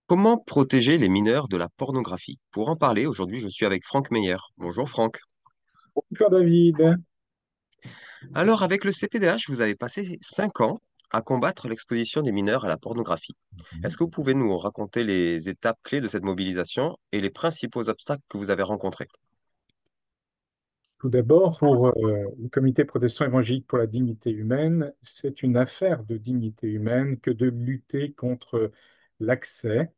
Comment protéger les mineurs de la pornographie? Pour en parler, aujourd'hui, je suis avec Franck Meyer. Bonjour Franck. Bonjour David. Alors, avec le CPDH, vous avez passé 5 ans à combattre l'exposition des mineurs à la pornographie. Est-ce que vous pouvez nous raconter les étapes clés de cette mobilisation et les principaux obstacles que vous avez rencontrés? Tout d'abord, pour le Comité protestant évangélique pour la dignité humaine, c'est une affaire de dignité humaine que de lutter contre l'accès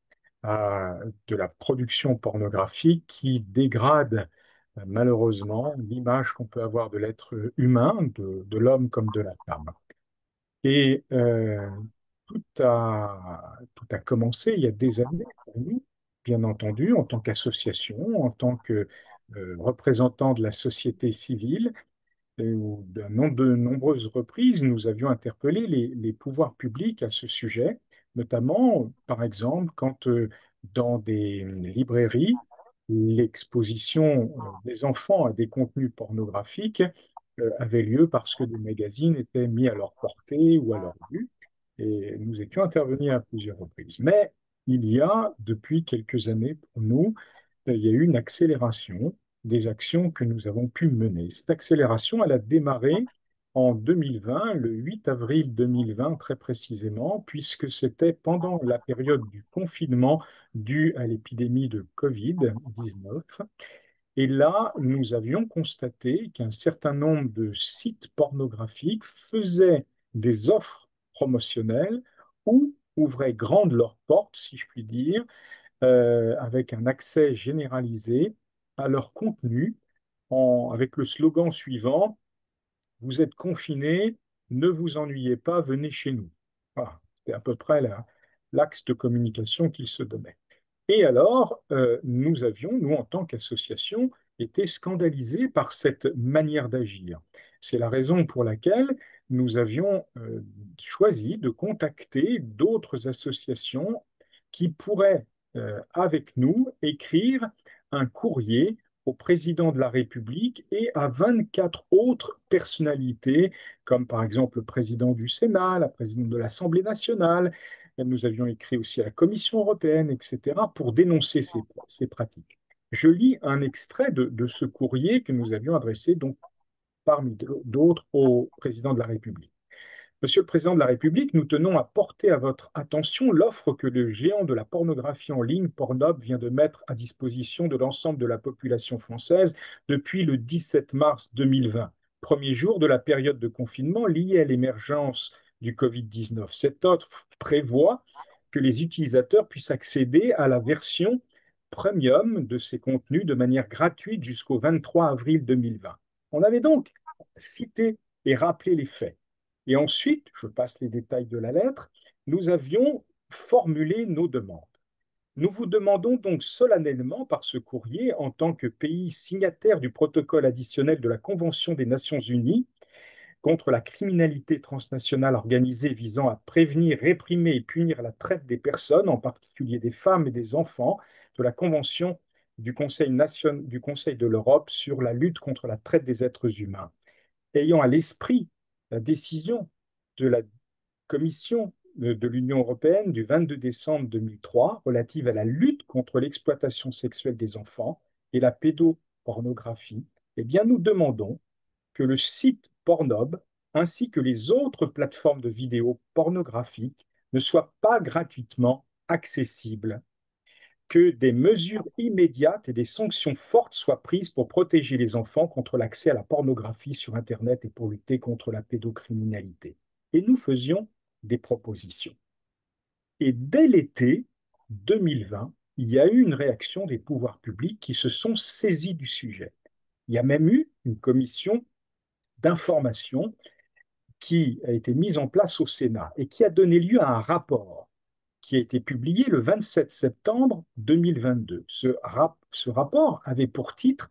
à de la production pornographique qui dégrade malheureusement l'image qu'on peut avoir de l'être humain, de l'homme comme de la femme. Et tout a commencé il y a des années pour nous, bien entendu, en tant qu'association, en tant que représentant de la société civile, où de nombreuses reprises, nous avions interpellé les pouvoirs publics à ce sujet, notamment, par exemple, quand dans des librairies, l'exposition des enfants à des contenus pornographiques avait lieu parce que des magazines étaient mis à leur portée ou à leur vue, et nous étions intervenus à plusieurs reprises. Mais il y a, depuis quelques années pour nous, il y a eu une accélération des actions que nous avons pu mener. Cette accélération, elle a démarré en 2020, le 8 avril 2020 très précisément, puisque c'était pendant la période du confinement dû à l'épidémie de Covid-19. Et là, nous avions constaté qu'un certain nombre de sites pornographiques faisaient des offres promotionnelles ou ouvraient grandes leurs portes, si je puis dire, avec un accès généralisé à leur contenu, avec le slogan suivant: Vous êtes confinés, ne vous ennuyez pas, venez chez nous. Voilà, c'était à peu près l'axe de communication qu'ils se donnaient. Et alors, nous avions, nous, en tant qu'association, été scandalisés par cette manière d'agir. C'est la raison pour laquelle nous avions choisi de contacter d'autres associations qui pourraient, avec nous, écrire un courrier au président de la République et à 24 autres personnalités, comme par exemple le président du Sénat, la présidente de l'Assemblée nationale. Nous avions écrit aussi à la Commission européenne, etc., pour dénoncer ces pratiques. Je lis un extrait de ce courrier que nous avions adressé, donc, parmi d'autres, au président de la République. Monsieur le Président de la République, nous tenons à porter à votre attention l'offre que le géant de la pornographie en ligne, Pornhub, vient de mettre à disposition de l'ensemble de la population française depuis le 17 mars 2020, premier jour de la période de confinement liée à l'émergence du Covid-19. Cette offre prévoit que les utilisateurs puissent accéder à la version premium de ces contenus de manière gratuite jusqu'au 23 avril 2020. On avait donc cité et rappelé les faits. Et ensuite, je passe les détails de la lettre, nous avions formulé nos demandes. Nous vous demandons donc solennellement par ce courrier, en tant que pays signataire du protocole additionnel de la Convention des Nations Unies contre la criminalité transnationale organisée visant à prévenir, réprimer et punir la traite des personnes, en particulier des femmes et des enfants, de la Convention du Conseil de l'Europe sur la lutte contre la traite des êtres humains, ayant à l'esprit la décision de la Commission de l'Union européenne du 22 décembre 2003 relative à la lutte contre l'exploitation sexuelle des enfants et la pédopornographie, eh bien, nous demandons que le site Pornhub ainsi que les autres plateformes de vidéos pornographiques ne soient pas gratuitement accessibles, que des mesures immédiates et des sanctions fortes soient prises pour protéger les enfants contre l'accès à la pornographie sur Internet et pour lutter contre la pédocriminalité. Et nous faisions des propositions. Et dès l'été 2020, il y a eu une réaction des pouvoirs publics qui se sont saisis du sujet. Il y a même eu une commission d'information qui a été mise en place au Sénat et qui a donné lieu à un rapport qui a été publié le 27 septembre 2022. Ce rapport avait pour titre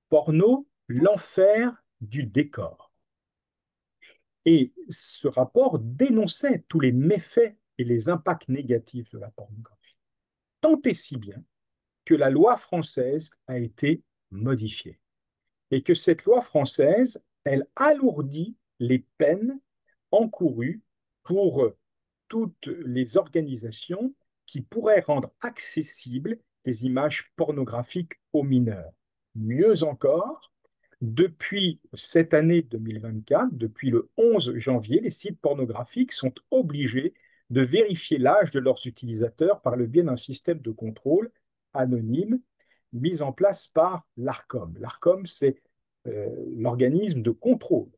Porno, l'enfer du décor. Et ce rapport dénonçait tous les méfaits et les impacts négatifs de la pornographie. Tant et si bien que la loi française a été modifiée. Et que cette loi française, elle alourdit les peines encourues pour toutes les organisations qui pourrait rendre accessibles des images pornographiques aux mineurs. Mieux encore, depuis cette année 2024, depuis le 11 janvier, les sites pornographiques sont obligés de vérifier l'âge de leurs utilisateurs par le biais d'un système de contrôle anonyme mis en place par l'ARCOM. L'ARCOM, c'est l'organisme de contrôle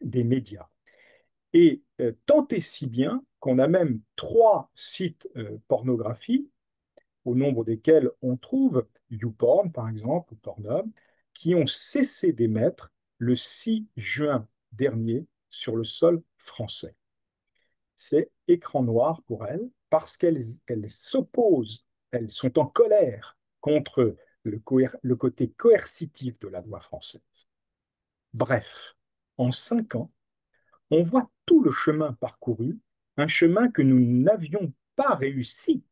des médias. Et tant et si bien qu'on a même 3 sites pornographiques, au nombre desquels on trouve YouPorn, par exemple, ou Pornhub, qui ont cessé d'émettre le 6 juin dernier sur le sol français. C'est écran noir pour elles parce qu'elles s'opposent, elles sont en colère contre le côté coercitif de la loi française. Bref, en 5 ans, on voit tout le chemin parcouru, un chemin que nous n'avions pas réussi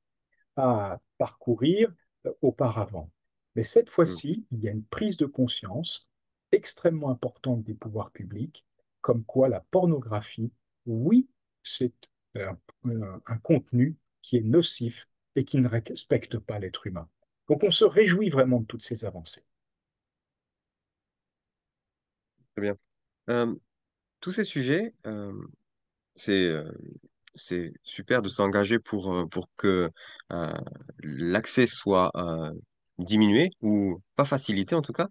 à parcourir auparavant. Mais cette Mm. fois-ci, il y a une prise de conscience extrêmement importante des pouvoirs publics, comme quoi la pornographie, oui, c'est un contenu qui est nocif et qui ne respecte pas l'être humain. Donc on se réjouit vraiment de toutes ces avancées. Très bien. Euh, Tous ces sujets, c'est c'est super de s'engager pour que euh, l'accès soit diminué ou pas facilité en tout cas.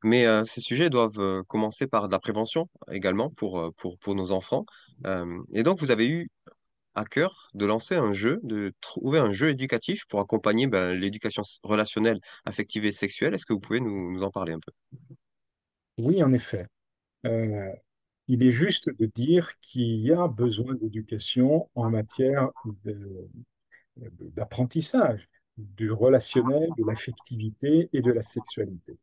Mais ces sujets doivent commencer par de la prévention également pour nos enfants. Et donc, vous avez eu à cœur de lancer un jeu, de trouver un jeu éducatif pour accompagner ben, l'éducation relationnelle, affective et sexuelle. Est-ce que vous pouvez nous en parler un peu? Oui, en effet. Euh, il est juste de dire qu'il y a besoin d'éducation en matière d'apprentissage, du relationnel, de l'affectivité et de la sexualité.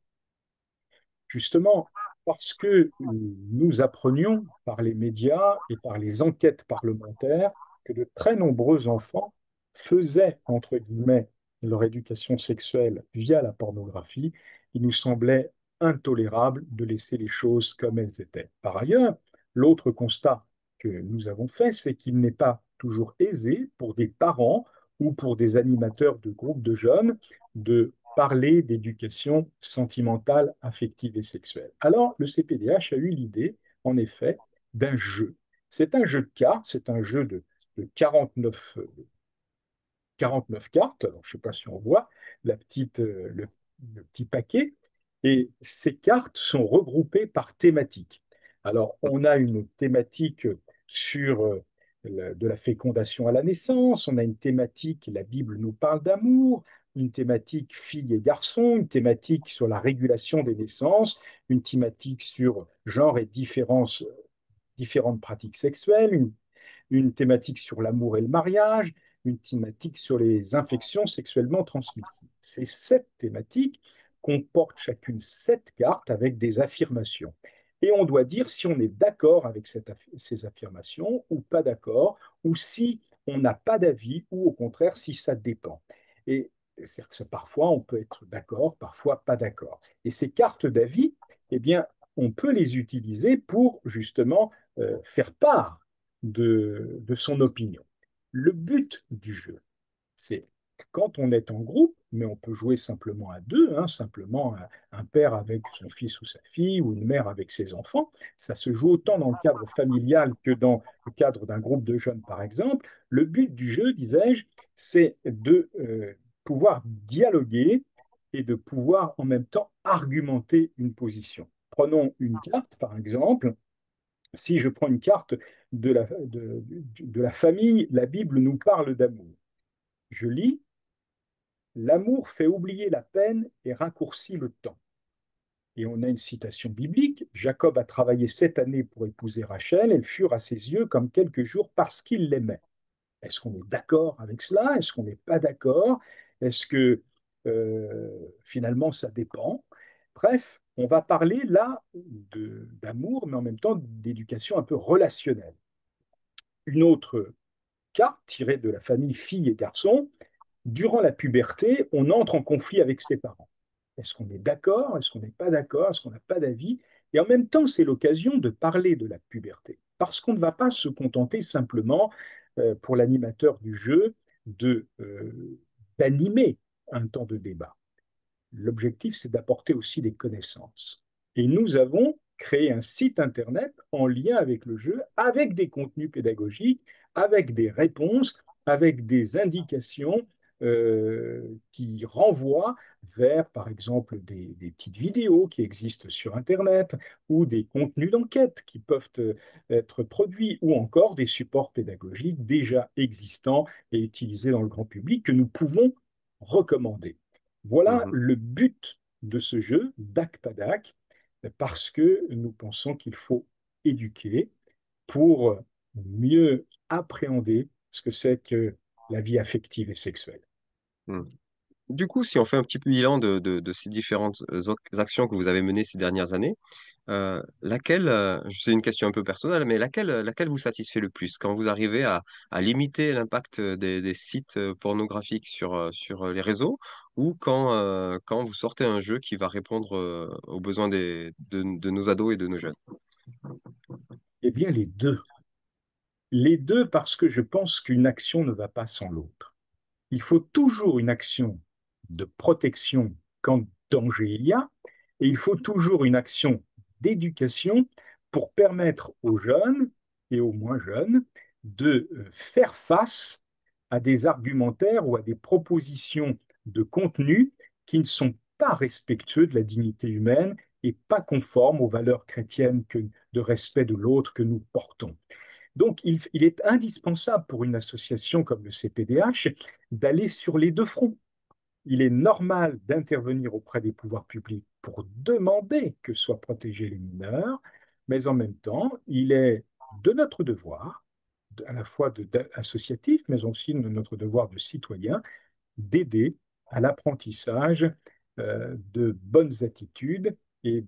Justement, parce que nous apprenions par les médias et par les enquêtes parlementaires que de très nombreux enfants faisaient, entre guillemets, leur éducation sexuelle via la pornographie, il nous semblait intolérable de laisser les choses comme elles étaient. Par ailleurs, l'autre constat que nous avons fait, c'est qu'il n'est pas toujours aisé pour des parents ou pour des animateurs de groupes de jeunes de parler d'éducation sentimentale, affective et sexuelle. Alors, le CPDH a eu l'idée, en effet, d'un jeu. C'est un jeu de cartes, c'est un jeu de 49 cartes. Alors, je ne sais pas si on voit le petit paquet. Et ces cartes sont regroupées par thématique. Alors, on a une thématique sur de la fécondation à la naissance, on a une thématique, la Bible nous parle d'amour, une thématique filles et garçons, une thématique sur la régulation des naissances, une thématique sur genre et différentes pratiques sexuelles, une thématique sur l'amour et le mariage, une thématique sur les infections sexuellement transmissibles. Ces 7 thématiques comportent chacune 7 cartes avec des affirmations. Et on doit dire si on est d'accord avec ces affirmations ou pas d'accord, ou si on n'a pas d'avis, ou au contraire si ça dépend. Et c'est-à-dire que parfois on peut être d'accord, parfois pas d'accord. Et ces cartes d'avis, eh bien, on peut les utiliser pour justement faire part de son opinion. Le but du jeu, c'est que quand on est en groupe, mais on peut jouer simplement à deux, hein, simplement un père avec son fils ou sa fille, ou une mère avec ses enfants, ça se joue autant dans le cadre familial que dans le cadre d'un groupe de jeunes, par exemple. Le but du jeu, disais-je, c'est de pouvoir dialoguer et de pouvoir en même temps argumenter une position. Prenons une carte, par exemple. Si je prends une carte de la famille, la Bible nous parle d'amour. Je lis, l'amour fait oublier la peine et raccourcit le temps. Et on a une citation biblique, Jacob a travaillé 7 années pour épouser Rachel, elles furent à ses yeux comme quelques jours parce qu'il l'aimait. Est-ce qu'on est d'accord avec cela? Est-ce qu'on n'est pas d'accord? Est-ce que finalement ça dépend? Bref, on va parler là d'amour, mais en même temps d'éducation un peu relationnelle. Une autre carte tirée de la famille fille et garçon, durant la puberté, on entre en conflit avec ses parents. Est-ce qu'on est d'accord? Est-ce qu'on n'est pas d'accord? Est-ce qu'on n'a pas d'avis? Et en même temps, c'est l'occasion de parler de la puberté. Parce qu'on ne va pas se contenter simplement, pour l'animateur du jeu, de, d'animer un temps de débat. L'objectif, c'est d'apporter aussi des connaissances. Et nous avons créé un site Internet en lien avec le jeu, avec des contenus pédagogiques, avec des réponses, avec des indications qui renvoient vers, par exemple, des petites vidéos qui existent sur Internet ou des contenus d'enquête qui peuvent être produits ou encore des supports pédagogiques déjà existants et utilisés dans le grand public que nous pouvons recommander. Voilà Mhm. le but de ce jeu, Dak Padak, parce que nous pensons qu'il faut éduquer pour mieux appréhender ce que c'est que la vie affective et sexuelle. Mhm. Du coup, si on fait un petit peu bilan de ces différentes actions que vous avez menées ces dernières années, laquelle, c'est une question un peu personnelle, mais laquelle vous satisfait le plus quand vous arrivez à limiter l'impact des sites pornographiques sur les réseaux ou quand vous sortez un jeu qui va répondre aux besoins de nos ados et de nos jeunes? Eh bien, les deux. Les deux parce que je pense qu'une action ne va pas sans l'autre. Il faut toujours une action de protection quand danger il y a, et il faut toujours une action d'éducation pour permettre aux jeunes et aux moins jeunes de faire face à des argumentaires ou à des propositions de contenu qui ne sont pas respectueux de la dignité humaine et pas conformes aux valeurs chrétiennes de respect de l'autre que nous portons. Donc, il est indispensable pour une association comme le CPDH d'aller sur les deux fronts. Il est normal d'intervenir auprès des pouvoirs publics pour demander que soient protégés les mineurs, mais en même temps, il est de notre devoir, à la fois associatif, mais aussi de notre devoir de citoyen, d'aider à l'apprentissage de bonnes attitudes et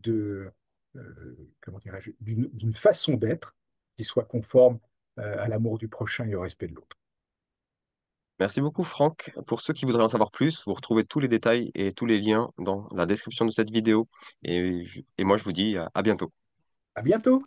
comment dirais-je, d'une façon d'être qui soit conforme à l'amour du prochain et au respect de l'autre. Merci beaucoup, Franck. Pour ceux qui voudraient en savoir plus, vous retrouvez tous les détails et tous les liens dans la description de cette vidéo. Et moi, je vous dis à bientôt. À bientôt!